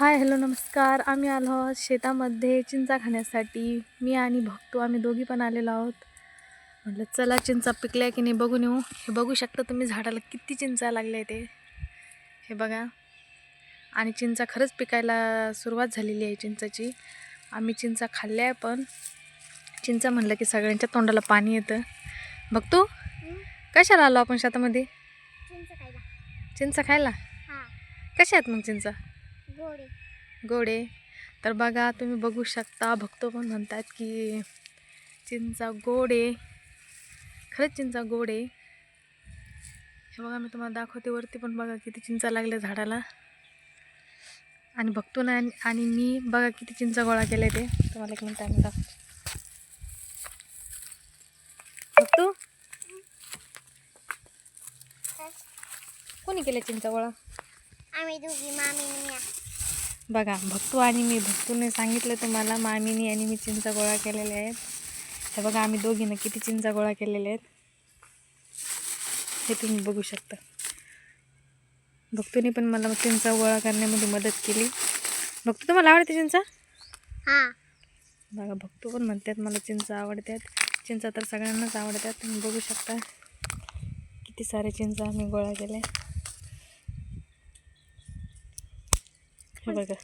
Hi hello नमस्कार. आम्ही आलो आहोत शेतामध्ये चिंचा खाण्यासाठी. मी आणि भक्तू आम्ही दोघी पण आलेलो आहोत. म्हटलं चला चिंचा पिकल्या की नाही बघून येऊ. हे बघू शकता तुम्ही झाडाला किती चिंचा लागल्या ते, हे बघा. आणि चिंचा खरंच पिकायला सुरुवात झालेली आहे चिंचाची. आम्ही चिंचा खाल्ल्या, पण चिंचा म्हणलं की सगळ्यांच्या तोंडाला पाणी येतं. भक्तू कशाला आलो आपण शेतामध्ये? चिंचा खायला. कशा आहेत मग चिंचा? गोडे. तर बघा तुम्ही बघू शकता, भक्तो पण म्हणतात की चिंचा गोडे. खरंच चिंचा गोडे. हे बघा मी तुम्हाला दाखवते वरती पण बघा किती चिंचा लागल्या झाडाला. आणि भक्तो ना आणि मी बघा किती चिंचा गोळा केले ते तुम्हाला एक मिनिट आम्ही दाखवतो. भक्तू कोणी केले चिंचा गोळा? आम्ही दोघी, मामी. बघा भक्तू आणि मी. भक्तूने सांगितलं तुम्हाला मामीनी आणि मी चिंचा गोळा केलेले आहेत. हे बघा आम्ही दोघीनं किती चिंचा गोळा केलेले आहेत हे तुम्ही बघू शकता. भक्तूने पण मला चिंचा गोळा करण्यामध्ये मदत केली. भक्तू तुम्हाला आवडते चिंचा? हां. बघा भक्तू पण म्हणतात मला चिंचा आवडतात. चिंचा तर सगळ्यांनाच आवडतात. तुम्ही बघू शकता किती सारे चिंचा आम्ही गोळा केले. हे बघा.